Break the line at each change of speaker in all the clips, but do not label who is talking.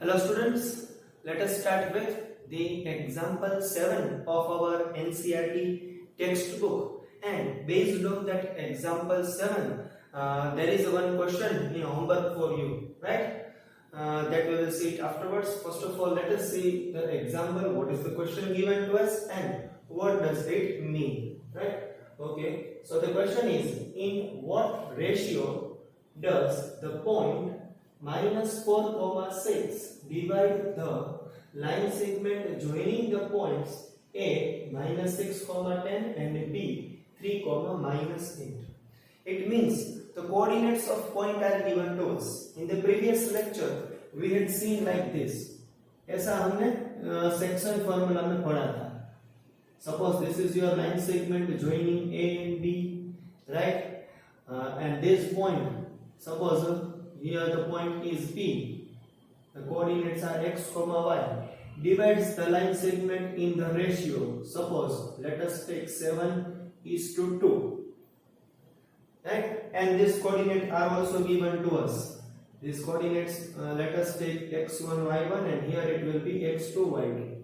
Hello students, let us start with the example 7 of our NCERT textbook, and based on that example 7 there is one question in homework for you, right? That we will see it afterwards. First of all, let us see the example, what is the question given to us and what does it mean, right? Okay, so the question is, in what ratio does the point -4,6 divide the line segment joining the points A -6,10 and B 3,-8. It means the coordinates of point are given to us. In the previous lecture we had seen like this. ऐसा हमने section formula में पढ़ा था. Suppose this is your line segment joining A and B, right? And this point, suppose here the point is P, the coordinates are x, y, divides the line segment in the ratio. Suppose let us take 7:2, right? And this coordinate are also given to us. These coordinates, let us take x1, y1, and here it will be x2, y2.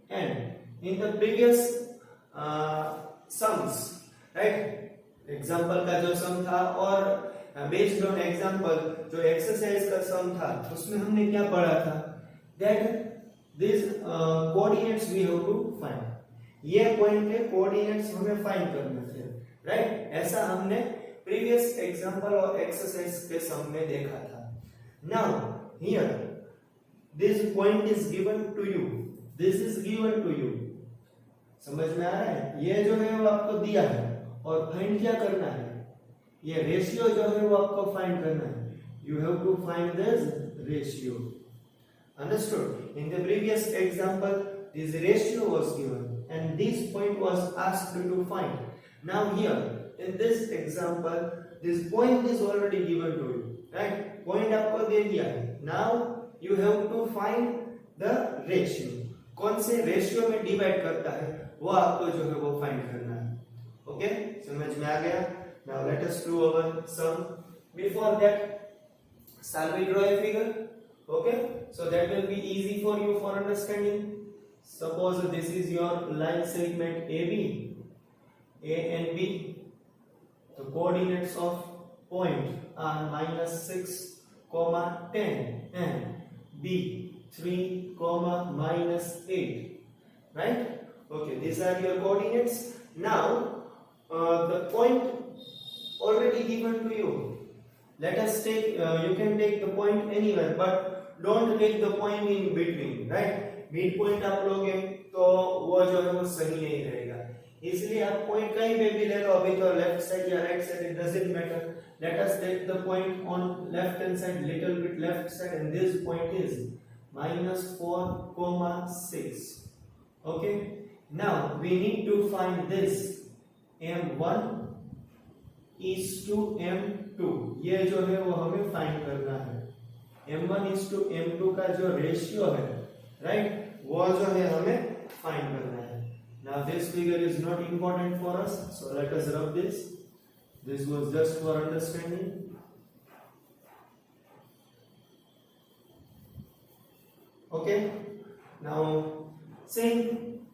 And in the previous sums, right? Example का जो sum था और based on example जो exercise का sum था उसमें हमने क्या पढ़ा था, that this coordinates we have to find. ये पॉइंट के कोऑर्डिनेट्स हमें फाइंड करने थे, राइट? ऐसा हमने प्रीवियस एग्जाम्पल और एक्सरसाइज के सम में देखा था. Now here this point is given to you, this is given to you. समझ में आ रहा है? ये जो है वो आपको दिया है और फाइंड क्या करना है, ये रेशियो जो है वो आपको फाइंड करना है. You have to find this ratio. Understood? In the previous example this ratio was given and this point was asked to find. Now here in this example this point is already given to you, right? Point आपको दे दिया है. Now you have to find the ratio. कौन से ratio में divide करता है वो आपको जो है वो फाइंड करना है. Okay, समझ में आ गया? Now let us do our sum. Before that, shall we draw a figure? Okay, so that will be easy for you for understanding. Suppose this is your line segment AB, A and B. The coordinates of point are -6,10 and B 3,-8, right? Okay, these are your coordinates. Now the point already given to you. Let us take, you can take the point anywhere, but don't take the point in between, right? Mid point आप लोगे तो वो जो है वो सही नहीं रहेगा. इसलिए आप point कहीं पे भी ले लो, अभी तो left side या right side, it doesn't matter. Let us take the point on left hand side, little bit left side, and this point is -4,6. Okay. Now we need to find this M1 is to M2. ये जो है वो हमें find करना है. M1 is to M2 का जो ratio है, राइट, वो जो है हमें फाइंड करना है. Now this figure is not important for us, so let us rub this. This was just for understanding. Okay. Now same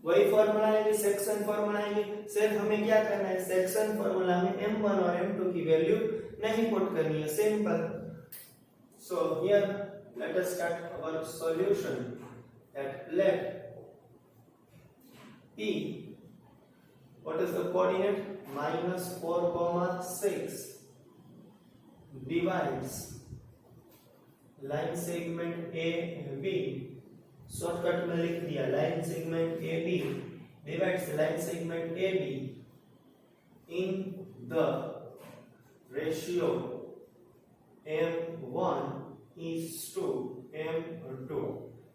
वही फॉर्मूला है, सेक्शन फॉर्मूला है. सिर्फ हमें क्या करना है, सेक्शन फॉर्मूला में m1 और m2 की वैल्यू नहीं पुट करनी है. Simple. So here let us start our solution. That let p, what is the coordinate, -4,6 divides line segment a b. Shortcut में लिख दिया, line segment AB divides line segment AB in the ratio M1 is to M2,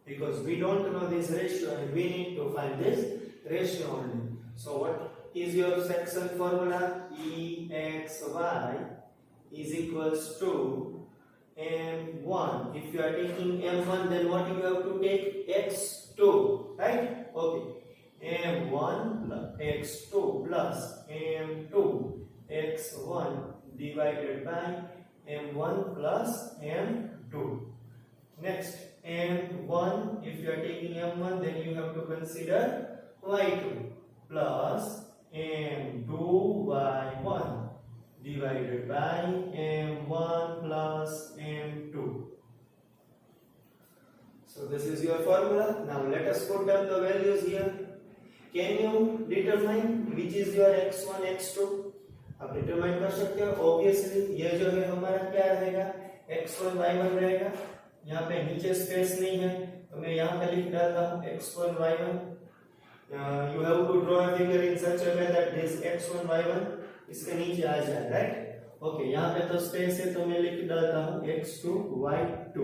because we don't know this ratio and we need to find this ratio only. So what is your section formula? EXY is equals to M1. If you are taking M1, then what you have to take? X2, right? Okay. M1 plus X2 plus M2 X1 divided by M1 plus M2. Next, taking m1, then you have to consider y2 plus m2y1 divided by m1 plus m2. So this is your formula. Now let us put down the values here. Can you determine which is your x1 x2? आप determine कर सकते हो. Obviously ये जो है हमारा क्या रहेगा, x1 y1 रहेगा. यहाँ पे नीचे स्पेस नहीं है तो मैं यहाँ पे लिख डालता हूँ x1 y1. You have to draw a figure in such a way that this x1 y1 इसके नीचे आ जाए, राइट? ओके, यहाँ पे तो स्पेस है तो मैं लिख डालता हूँ x2 y2.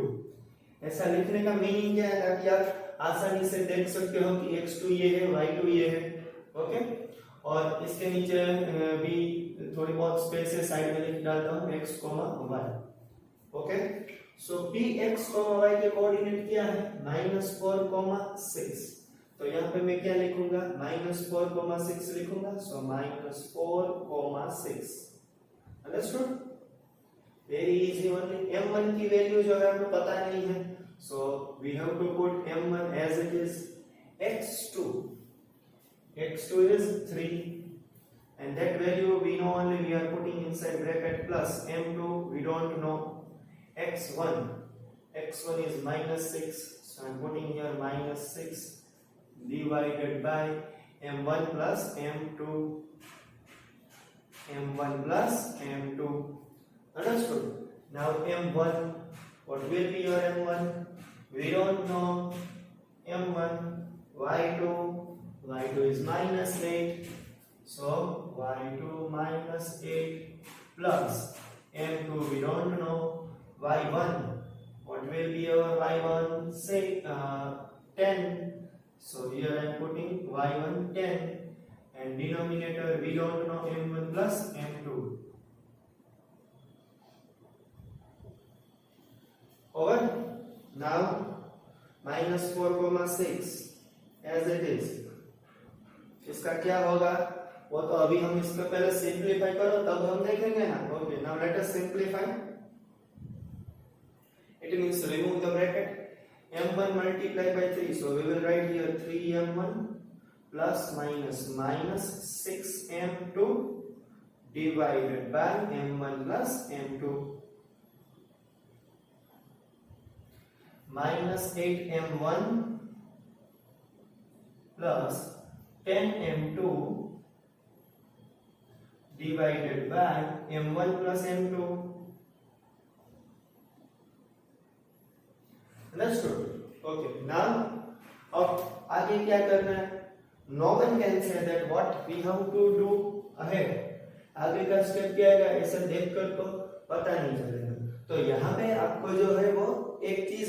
ऐसा लिखने का मीनिंग क्या है ताकि आप आसानी से देख सकते हो कि x2 ये है, y2 ये है. ओके, और इसके नीचे भी थोड़ी बहुत स्पेस है, साइड में लिख डालता हूँ x, y. ओके, सो px, y के कोऑर्डिनेट क्या है? -4, 6. तो यहाँ पे मैं क्या लिखूंगा? -4, 6 लिखूंगा. So -4, 6. Understood? Very easy. Only m1 की वैल्यू जो है हमें पता नहीं है, so we have to put m1 as it is. x2 is 3 and that value we know only, we are putting inside bracket plus m2 we don't know. x1 is -6, so I'm putting here -6 divided by m1 plus m2. Understood? Now m1, what will be your m1? We don't know. m1 y2 is -8, so y2 -8 plus m2 we don't know. y1, what will be our y1? Say 10, so here I am putting y1 10, and denominator we don't know, m1 plus m2. Over. Now -4, 6 as it is. इसका क्या होगा वो तो अभी हम इसको पहले simplify करो तब हम देखेंगे ना. Okay, now let us simplify. It means remove the bracket. m1 multiply by 3, so we will write here 3m1 plus minus 6m2 divided by m1 plus m2. -8m1 plus 10m2 divided by m1 plus m2. Understood? Okay, now अब आगे क्या करना है? No one can say that what we have to do ahead. आगे का step क्या है ऐसा देखकर तो पता नहीं चलेगा. तो यहाँ पे आपको जो है वो एक चीज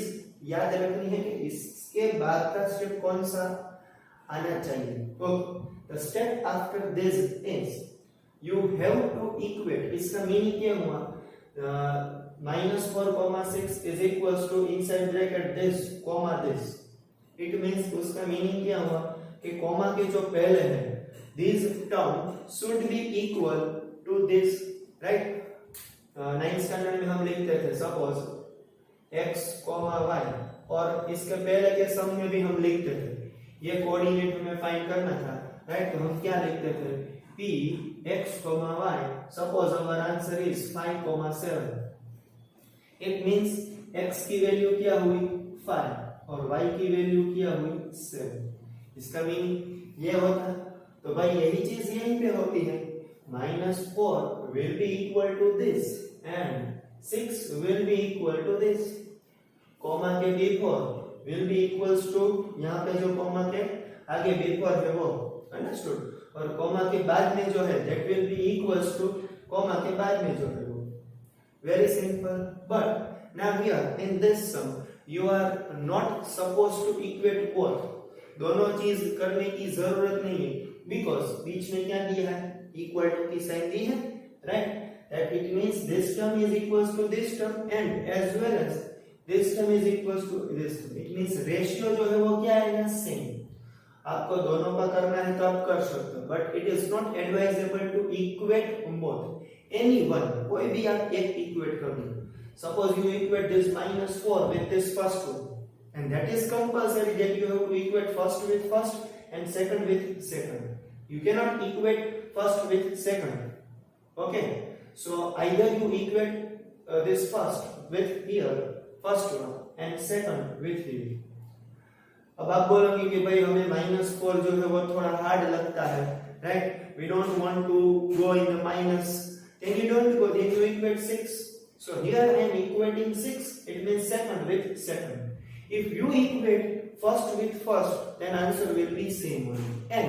याद रखनी है कि इसके बाद का स्टेप कौन सा आना चाहिए. तो the step after this is you have to equate. इसका मीनिंग क्या हुआ? -4, 6 is equals to inside bracket this, this. It means उसका मीनिंग क्या हुआ कि कॉमा के जो पहले है this term should be equal to this, right? 9th standard में हम लिखते थे सपोज x, y, और इसके पहले के सम में भी हम लिखते थे. ये कोऑर्डिनेट हमें फाइंड करना था, राइट? तो हम क्या लिखते थे? p x, y. Suppose our answer is 5, 7. It means x की वैल्यू क्या हुई? 5 और y की वैल्यू क्या हुई? 7. इसका मीनिंग ये होता. तो भाई यही चीज यहीं पे होती है. -4 will be equal to this and 6 will be equal to this. Comma के before will be equals to, यहाँ पे जो कॉमा के आगे बिफोर है वो. अंडरस्टूड? और कॉमा के बाद में जो है that will be equals to comma के बाद में जो है वो. Very simple. But now here in this sum you are not supposed to equate both. दोनों चीज करने की जरूरत नहीं है because बीच में क्या दिया है? इक्वल टू की साइन दी है, right? That it means this term is equals to this term and as well as this term is equals to this term. It means ratio जो है वो क्या है? सेम. आपको दोनों का करना है तो आप कर सकते हो, but it is not advisable to equate both. Any one, कोई भी आप एक equate कर लो. Suppose you equate this -4 with this first one, and that is compulsory that you have to equate first with first and second with second. You cannot equate first with second. Okay, so either you equate this first with here first one and second with here. अब आप बोलोगे कि भाई हमें -4 जो है वो थोड़ा हार्ड लगता है, right? We don't want to go in the minus, then you don't go, then you equate 6. So here I am equating 6, it means second with second. If you equate first with first, then answer will be same only. And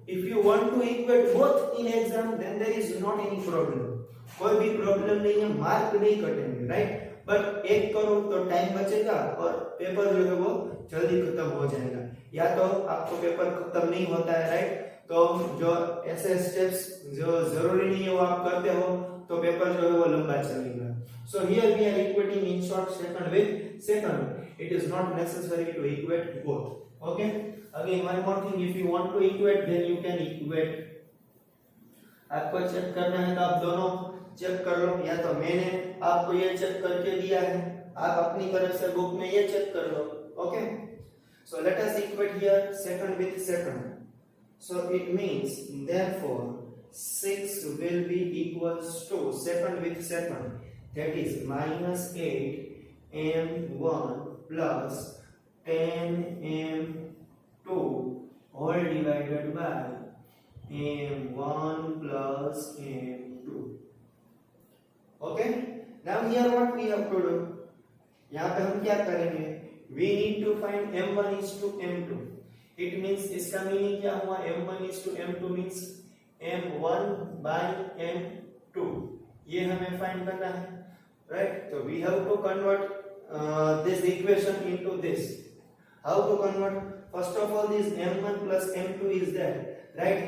if you want to equate both in exam, then there is not any problem. कोई भी problem नहीं है, mark नहीं कटेंगे, right? But एक करो तो time बचेगा और पेपर जो है वो जल्दी खत्म हो जाएगा। या तो आपको पेपर खत्म नहीं होता है, राइट? तो जो ऐसे स्टेप्स जो जरूरी नहीं है वो आप करते हो तो पेपर जो है वो लंबा चलेगा। So here we are equating in short second with second. It is not necessary to equate both. Okay, again one more thing, if you want to equate then you can equate. आपको check करना है तो आप दोनों check कर लो, या तो मैंने आपको ये चेक करके दिया है, आप अपनी तरफ से बुक में ये चेक कर लो। Okay, so let us equate here second with second. So it means therefore 6 will be equals to second with second, that is -8 m1 plus 10 m2 all divided by m1 plus m2. Okay, now here what we have to do, यहाँ पे हम क्या करेंगे, we need to find m1 is to m2. It means इसका meaning क्या हुआ, m1 is to m2 means m1 by m2, ये हमें फाइंड करना है, right? So we have to convert this equation into this. How to convert? First of all, this m1 plus m2 is there, right?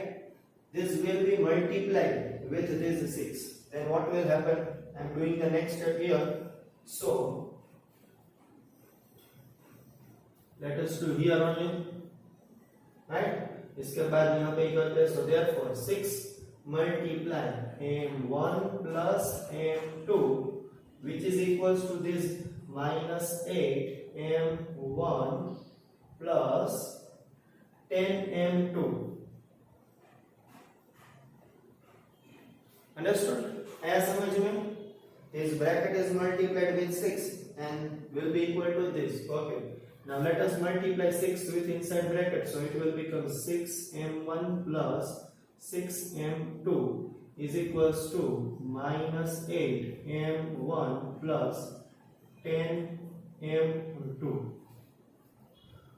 This will be multiplied with this 6. Then what will happen? I am doing the next step here. So let us do here only, right? इसके बाद यहाँ पे करते हैं, so therefore 6 multiply m1 plus m2 which is equals to this -8 m1 plus 10 m2. Understood? आया समझ में? This bracket is multiplied with 6 and will be equal to this. Okay. Now let us multiply 6 with inside bracket. So it will become 6m1 plus 6m2 is equals to -8m1 plus 10m2.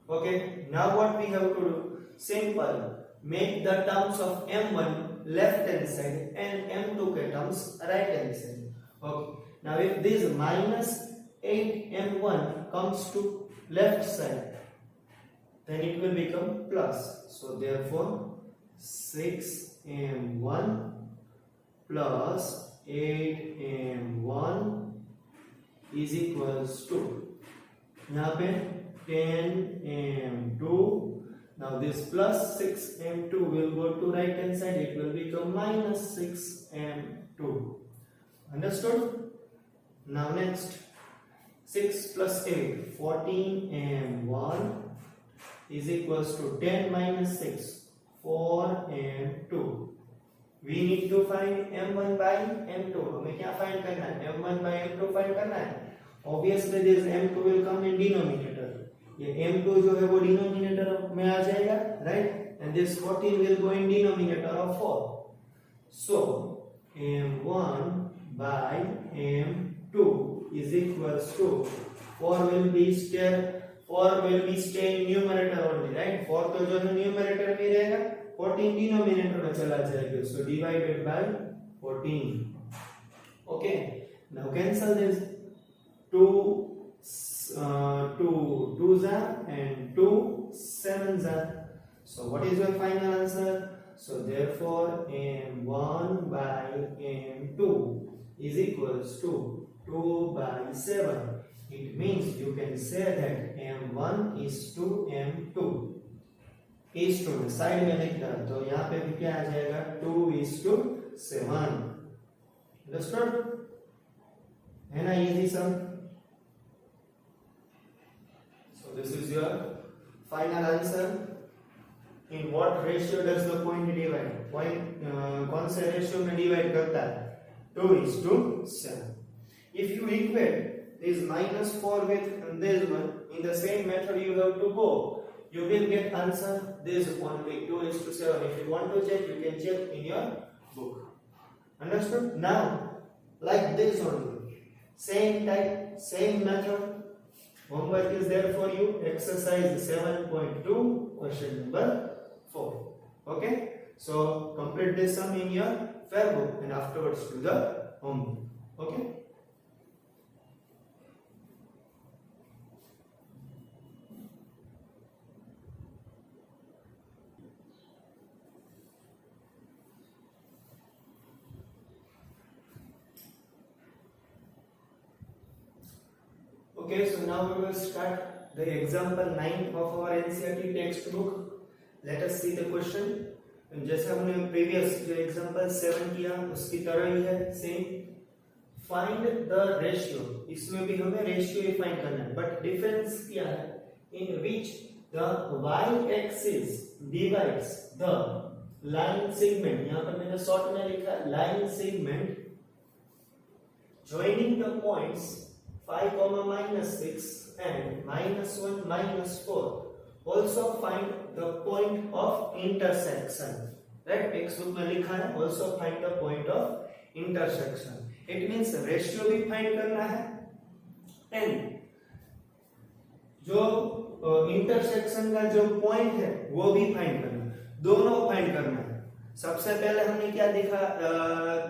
Okay. Now what we have to do? Simple. Make the terms of m1 left hand side and m2 के terms right hand side. Okay. Now if this -8m1 comes to left side, then it will become plus. So therefore 6m1 plus 8m1 is equals to, यहाँ पे 10m2. Now this plus 6m2 will go to right hand side, it will become -6m2. Understood? Now next, 6 plus 8, 14m1 is equals to 10 minus 6, 4m2. We need to find m1 by m2. हमें क्या find करना है? m1 by m2 find करना है. Obviously this m2 will come in denominator. ये m2 जो है वो डिनोमिनेटर में आ जाएगा, right? And this 14 will go in denominator of 4. So m1 by m2 is equals to 4 will be stay in numerator only, right? 4 तो जो है numerator में रहेगा, 14 डिनोमिनेटर में चला जाएगा. So divided by 14. Okay, now cancel this. 2 2s are and 2 7s are. So what is your final answer? So therefore m1 by m2 is equals to 2 by 7. It means you can say that m1 is to m2 is to side में लिख रहा, तो यहाँ पे भी क्या आ जाएगा? 2 is to 7. Understood? है ना easy sum? So this is your final answer. In what ratio does the point divide? Point कौन से ratio में divide करता है? 2:7. If you equate this -4 with this one, in the same method you have to go. You will get answer this only 2:7. If you want to check, you can check in your book. Understood? Now, like this only, same type, same method. Homework is there for you. Exercise 7.2, question number 4. Okay? So complete this sum in your fair book and afterwards do the homework. Okay? Okay, so now we will start the example 9 of our NCERT textbook. Let us see the question. जैसे हमने previous जो example 7 किया उसकी तरह ही है same. Find the ratio. इसमें भी हमें ratio ही find करना है, but difference क्या है? In which the y-axis divides the line segment. यहाँ पर मैंने short में लिखा line segment joining the points 5, -6 and -1, -4. Also find the point of intersection. Right? Textbook में लिखा है also find the point of intersection. It means ratio भी find करना है and जो intersection का जो point है वो भी find करना है. दोनों find करना है. सबसे पहले हमने क्या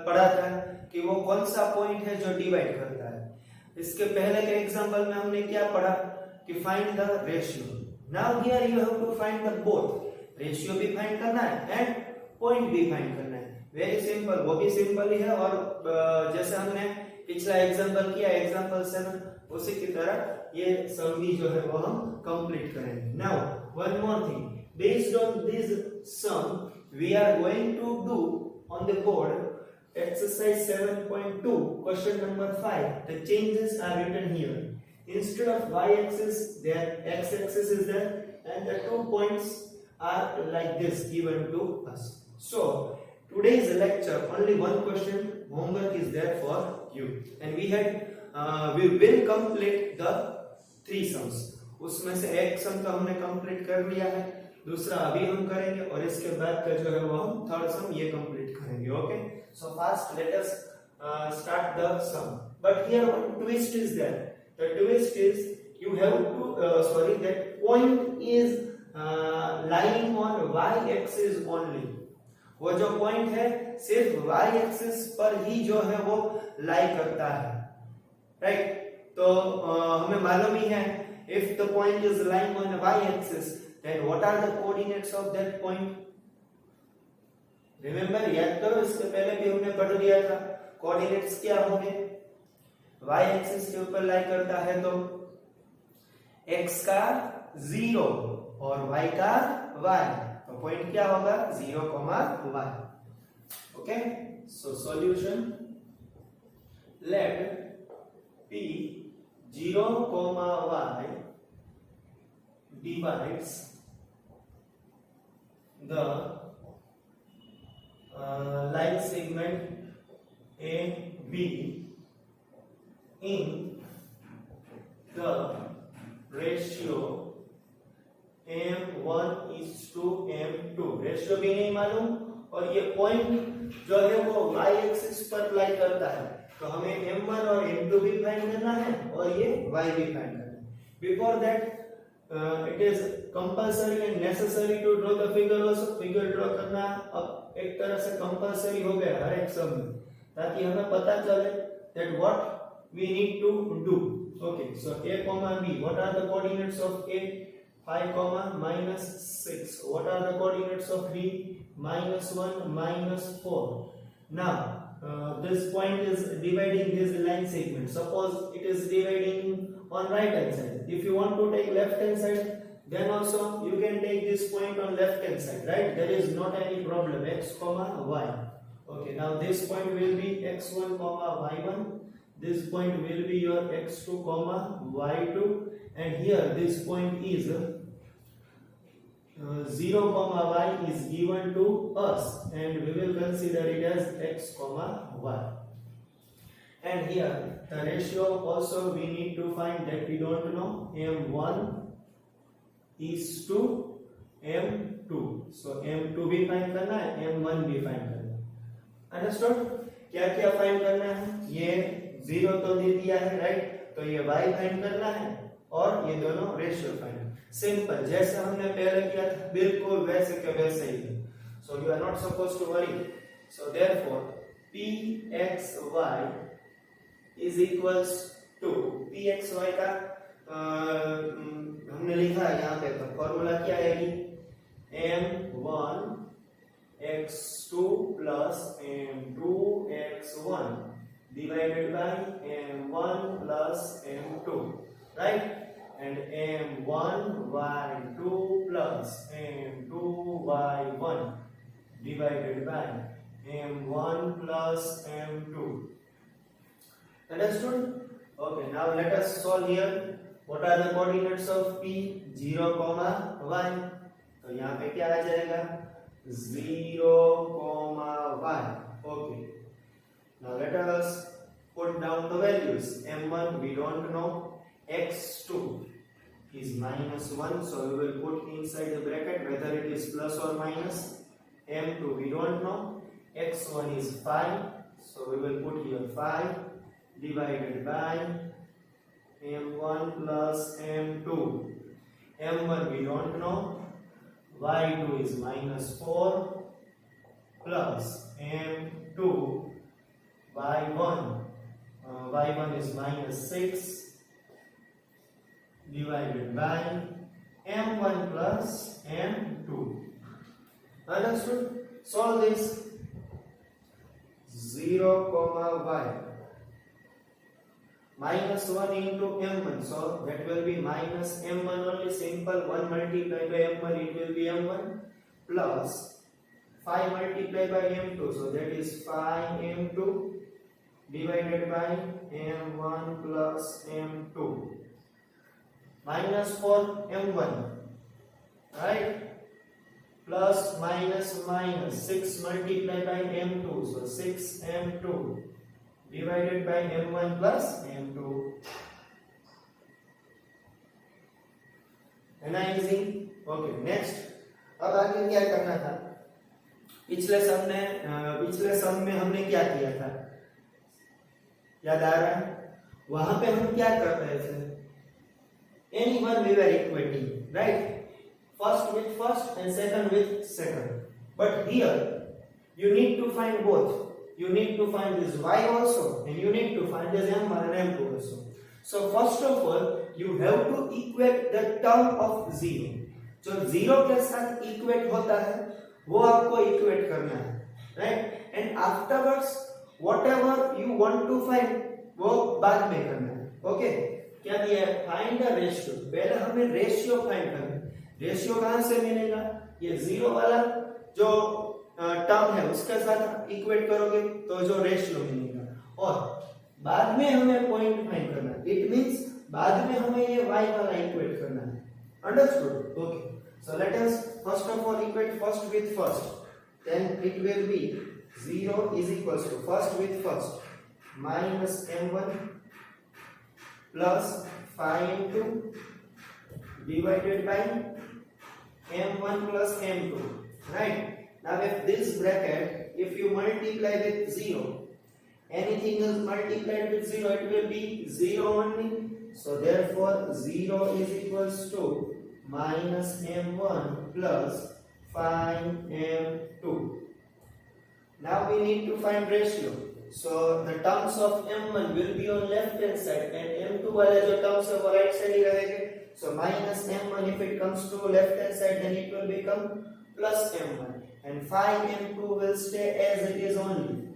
पढ़ा था कि वो कौन सा point है जो divide करता है. इसके पहले के एग्जांपल में हमने क्या पढ़ा कि find the ratio. Now here you have to find the both. Ratio भी फाइंड करना है एंड पॉइंट भी फाइंड करना है. वेरी सिंपल, वो भी सिंपल ही है और जैसे हमने पिछला एग्जांपल किया एग्जांपल 7 उसी की तरह ये सम भी जो है वो हम कंप्लीट करेंगे. Now one more thing, based on this sum we are going to do on the board exercise 7.2 question number 5. The changes are written here. Instead of y-axis there x-axis is there and the 2 points are like this given to us. So today's lecture only one question homework is there for you and we will complete the 3 sums. उसमें से एक सम तो हमने complete कर लिया है, दूसरा अभी हम करेंगे और इसके बाद का जो है वो हम थर्ड सम ये कंप्लीट करेंगे. Okay, so first let us start the sum, but here one twist is there. The twist is you have to that point is lying on y axis only. वो जो point है सिर्फ y axis पर ही जो है वो lie करता है. right? तो हमें मालूम ही है if the point is lying on y axis then what are the coordinates of that point? Remember, याद करो इससे पहले भी हमने पढ़ लिया था. कोऑर्डिनेट्स क्या होंगे? y एक्सिस के ऊपर लाई करता है तो x का 0 और y का y. तो पॉइंट क्या होगा? 0, y. Okay, so solution let p 0, y divides the line segment A B in the ratio m1:m2. Ratio भी नहीं मालूम और ये पॉइंट जो है वो y एक्सिस पर लाई करता है तो हमें m1 और m2 भी फाइंड करना है और ये y भी फाइंड करना है. Before that it is compulsory and necessary to draw the figure also. Figure draw करना अब एक तरह से कंपलसरी हो गया हर एक सम में ताकि हमें पता चले that what we need to do. Okay, so a comma b, what are the coordinates of a? 5, -6. What are the coordinates of b? -1, -4. Now this point is dividing this line segment. Suppose it is dividing on right hand side. If you want to take left hand side, then also you can take this point on left hand side, right? There is not any problem. X, y. Okay, now this point will be x1, y1. This point will be your x2, y2, and here this point is 0 comma y is given to us, and we will consider it as x comma y. And here the ratio also we need to find that we don't know, m1 is to m2, so m2 भी find करना है, m1 भी find करना है. Understood? क्या क्या find करना है? ये 0 तो दे दिया है, राइट? तो ये y फाइंड करना है और ये दोनों रेशियो फाइंड. सिंपल, जैसे हमने पहले किया था बिल्कुल वैसे के वैसे ही. So you are not supposed to worry. So therefore pxy is equals to pxy का हमने लिखा है यहाँ पे, तो फॉर्मूला क्या आएगी? m1 x2 plus m2 x1 divided by m1 plus m2, right? And m1 y2 plus m2 y1 divided by m1 plus m2. Understood? Okay, now let us solve here. What are the coordinates of p? 0 comma y. तो यहाँ पे क्या आ जाएगा? 0 comma y. Okay. Now let us put down the values. m1 we don't know. x2 is -1, so we will put inside the bracket whether it is plus or minus. m2 we don't know. x1 is 5, so we will put here 5 divided by m1 plus m2. m1 we don't know. y2 is -4 plus m2 y1. y1 is -6 divided by m1 plus m2. Understood? Solve this. 0 comma y -1 into m1, so that will be minus m1 only. Simple. 1 multiplied by m1, it will be m1, plus 5 multiplied by m2, so that is 5 m2 divided by m1 plus m2, minus 4 m1, right? Plus minus minus 6 multiplied by m2, so 6 m2 divided by m1 plus m2. है ना easy? Okay, next. अब आगे क्या करना था? पिछले सम में हमने क्या किया था? याद आ रहा है? वहां पे हम क्या कर रहे थे? Anyone we were equating, right? First with first and second with second. But here you need to find both. You need to find this y also, and you need to find this m1 and m2 also. So first of all, you have to equate the term of 0. जो 0 के साथ equate होता है, वो आपको equate करना है, right? And afterwards, whatever you want to find, वो बाद में करना है. Okay? क्या दिया है? Find the ratio. पहले हमें ratio find करना है. रेशियो कहां से मिलेगा? ये 0 वाला जो टर्म है उसके साथ इक्वेट करोगे तो जो रेशियो मिलेगा, और बाद में हमें पॉइंट फाइंड करना है. इट मींस बाद में हमें ये y वाला इक्वेट करना है. Understood? Okay, so let us first of all equate first with first. Then it will be 0 is equals to first with first minus m1 plus 5 divided by m1 plus m2, right? Now if this bracket, if you multiply with 0, anything is multiplied with 0, it will be 0 only. So therefore 0 is equals to minus m1 plus 5m2. Now we need to find ratio. So the terms of m1 will be on left hand side and m2 वाले जो terms है वो right side ही रहेंगे. So minus m1, if it comes to left hand side, then it will become plus m1, and 5m2 will stay as it is only.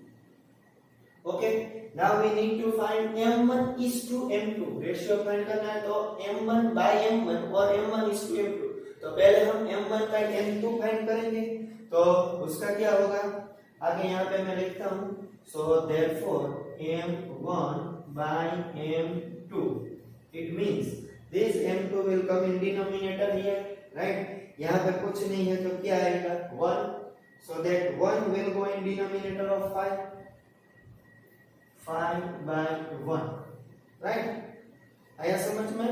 Okay, now we need to find m1 is to m2. Ratio find करना है तो m1 by m1 और m1 is to m2. तो पहले हम m1 by m2 find करेंगे. तो उसका क्या होगा? आगे यहाँ पे मैं लिखता हूँ. So therefore m1 by m2, it means this m2 will come in denominator here, right? यहाँ पे कुछ नहीं है तो क्या आएगा 1, so that 1 will go in denominator of 5 by 1, right? आया समझ में?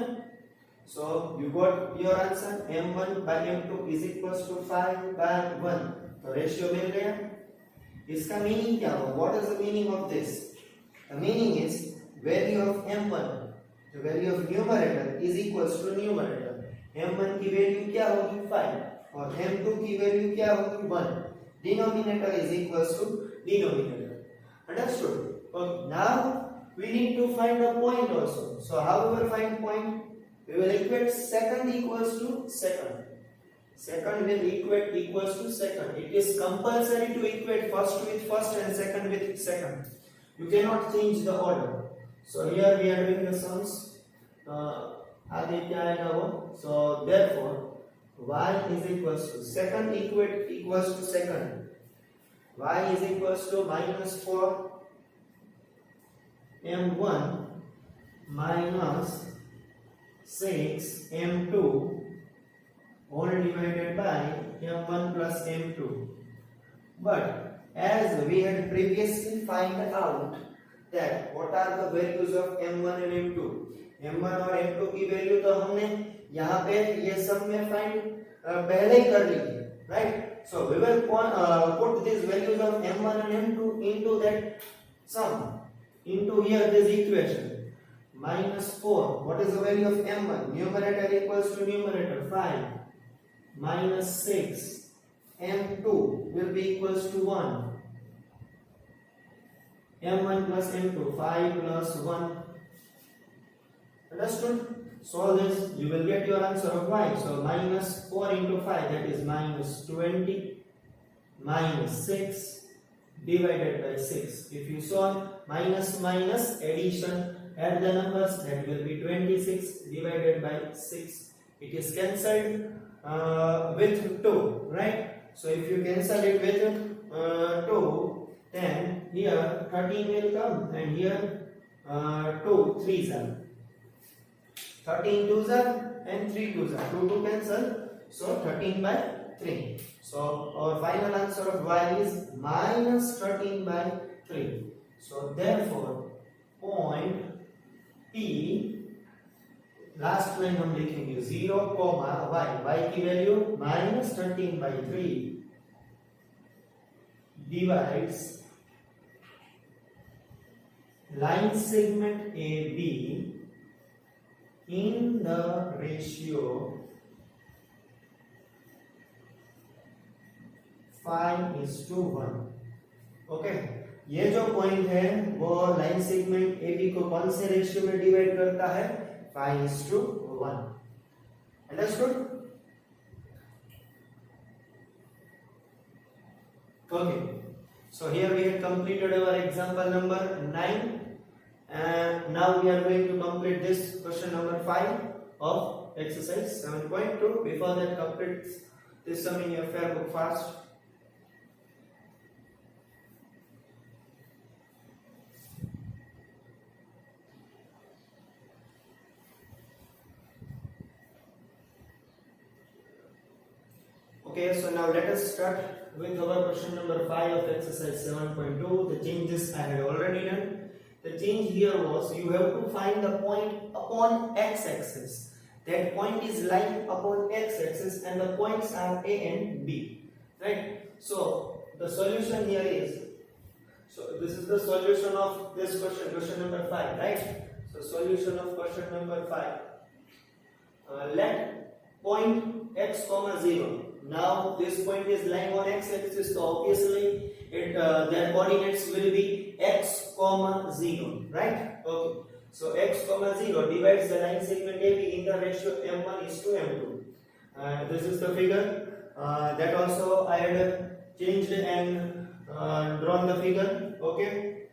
So you got your answer, m1 by m2 is equals to 5 by 1. तो रेशियो मिल गया. इसका मीनिंग क्या हुआ? What is the meaning of this? The meaning is value of m1, the value of numerator is equals to numerator. m1 की value क्या होगी 5 और m2 की वैल्यू क्या होगी 1. Denominator is equals to denominator. Understood? Okay. Now we need to find a point also. So how we will find point? We will equate second equals to second. Second will equate equals to second. It is compulsory to equate first with first and second with second. You cannot change the order. So here we are doing the sums. आगे क्या आएगा वो? So therefore y is equals to second equals to second. Y is equals to minus 4 m1 minus 6 m2 all divided by m1 plus m2. But as we had previously find out that what are the values of m1 and m2, m1 और m2 की value तो हमने यहाँ पे ये सब में find पहले ही कर ली है, right? So we will put these values of m1 and m2 into that sum, into here this equation. Minus 4, what is the value of m1? Numerator equals to numerator 5 minus 6 m2 will be equals to 1. m1 plus m2, 5 plus 1. Understood? Solve this, you will get your answer of y. So minus 4 into 5, that is minus 20 minus 6 divided by 6. If you solve minus minus addition, add the numbers, that will be 26 divided by 6. It is cancelled with 2, right? So if you cancel it with 2, then here 13 will come and here 2 3s are 13 2s are and 3 2s are 2 to cancel, so 13 by 3. So our final answer of y is minus 13 by 3. So therefore point P, last line हम लिखेंगे 0, y, y की value minus 13 by 3 divides line segment AB in the ratio 5:1. Okay, ये जो point है वो line segment AB को कौन से रेशियो में डिवाइड करता है? 5:1. Understood? Okay. So here we have completed our example number 9, and now we are going to complete this question number 5 of exercise 7.2. Before that, complete this sum in your fair book fast. Okay, so now let us start with our question number 5 of exercise 7.2. The changes I had already done. The change here was you have to find the point upon x-axis. That point is lying upon x-axis and the points are A and B. Right? So the solution here is, so this is the solution of this question number 5, right? So solution of question number 5. Let point x comma 0. Now this point is lying on x-axis, so obviously their coordinates will be x comma 0, right? Okay. So x comma 0 divides the line segment AB in the ratio m1:m2. This is the figure. That also I had changed and drawn the figure. Okay.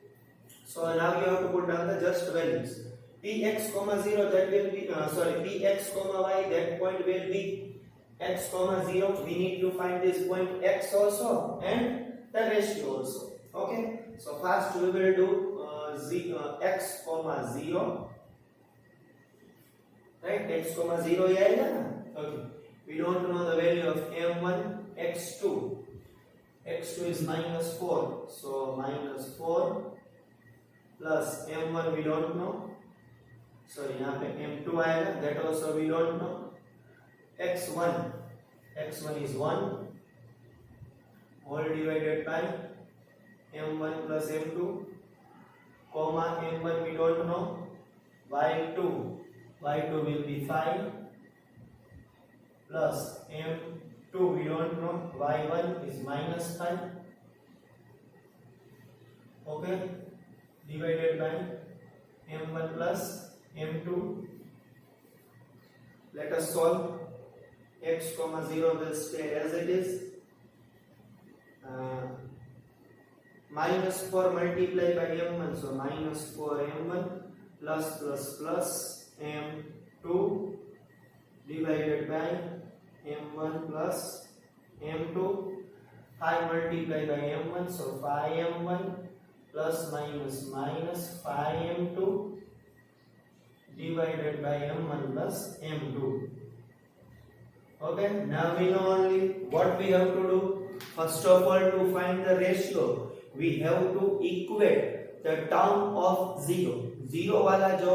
So now you have to put down the just values. Px comma 0, that will be px comma y, that point will be x comma 0. We need to find this point x also and the ratio also. Okay, so first we will do x comma 0. right? X comma 0 ये आएगा ना? Okay. We don't know the value of m1 x2. x2 is -4, so -4 plus m1 we don't know, so यहाँ पे m2 आएगा, that also we don't know. x1 is 1 all divided by m1 plus m2 comma m1 we don't know, y2 will be 5 plus m2 we don't know, y1 is -5, okay, divided by m1 plus m2. Let us solve. X comma 0 will stay as it is. -4 multiplied by m1, so -4 m1 plus m2 divided by m1 plus m2. 5 multiplied by m1, so 5m1 plus minus 5m2 divided by m1 plus m2. Okay, now we know only what we have to do. First of all, to find the ratio, we have to equate the term of 0 वाला जो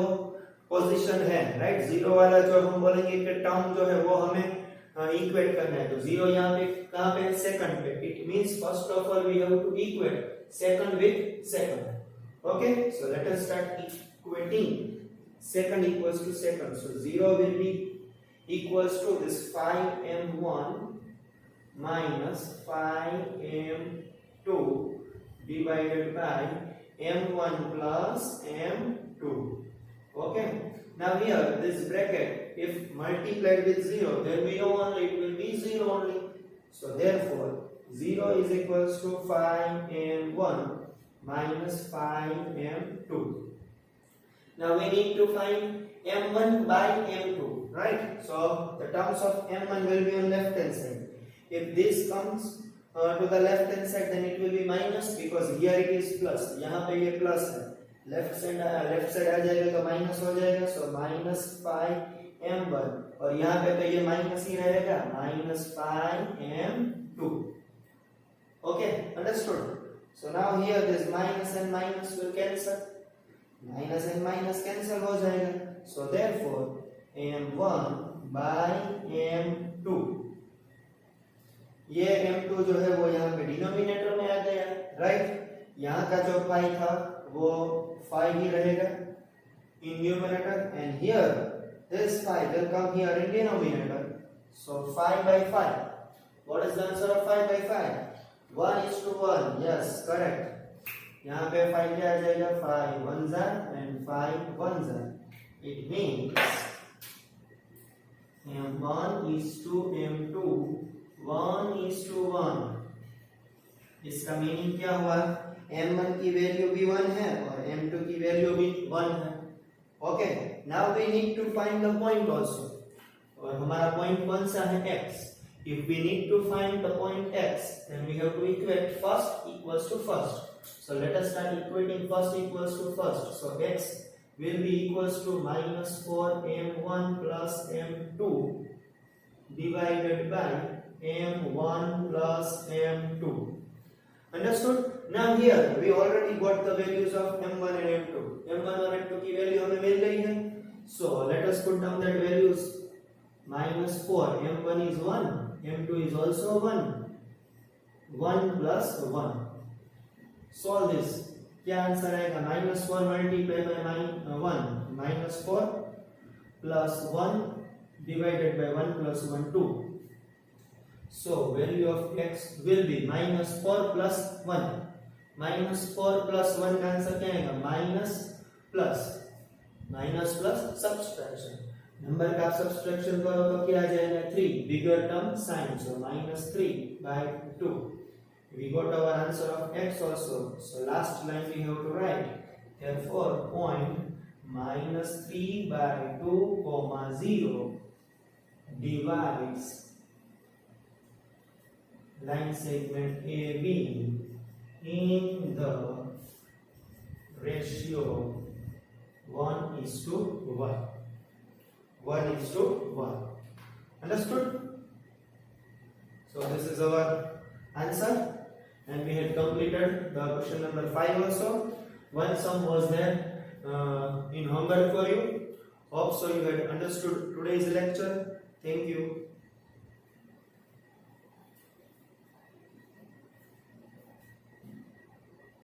position है, right, 0 वाला जो हम बोलेंगे कि term जो है वो हमें इक्वेट करना है. तो 0 यहाँ पे कहाँ पे? सेकंड पे. It means first of all we have to equate second with second. Okay, so let us start equating second equals to second. So 0 will be equals to this 5m1 minus 5m2 divided by m1 plus m2. Okay, now here this bracket, if multiplied with 0, then we know only it will be 0 only. So therefore 0 is equals to 5m1 minus 5m2. Now we need to find m1 by m2, right? So the terms of m1 will be on left hand side. If this comes to the left hand side, then it will be minus, because here it is plus. यहाँ पे ये plus है. Left side आ जाएगा तो minus हो जाएगा. So minus 5m1, और यहाँ पे तो ये minus ही रहेगा, minus 5m2. Okay, understood? So now here this minus and minus will cancel. Minus and minus cancel हो जाएगा. So therefore m1 by m2, ये m2 जो है वो यहाँ पे डिनोमिनेटर में आ गया, राइट. यहाँ का जो पाई था वो 5 ही रहेगा in numerator, and here this 5 will come here in denominator. So 5 by 5, what is the answer of 5 by 5? 1:1. yes, correct. यहाँ पे 5 क्या आ जाएगा? 5 1s and 5 1s. It means m1 is to m2 1:1. इसका मीनिंग क्या हुआ? m1 की value भी 1 है और m2 की वैल्यू भी 1 है. Okay, now we need to find the point also. और हमारा पॉइंट कौन सा है? x. If we need to find the point x, then we have to equate first equals to first. So let us start equating first equals to first. So x will be equals to minus 4m1 plus m2 divided by m1 plus m2. Understood? Now here we already got the values of m1 and m2. m1 और m2 की value हमें मिल गई है. So let us put down that values. Minus 4, m1 is 1, m2 is also 1. 1 plus 1. Solve this. क्या answer आएगा? minus 4 multiplied by 1. minus 4 plus 1 divided by 1 plus 1 2. So value of x will be minus 4 plus 1. minus 4 plus 1 का answer क्या आएगा? minus plus subtraction. Number का subtraction करो तो क्या आ जाएगा? 3. बिगर term sign, so minus 3 by 2. We got our answer of x also. So last line we have to write. Therefore point minus 3 by 2 comma 0 divides line segment AB in the ratio 1:1. 1:1. Understood? So this is our answer, and we had completed the question number 5 also. One sum was there in homework for you. Hope so you had understood today's lecture. Thank you.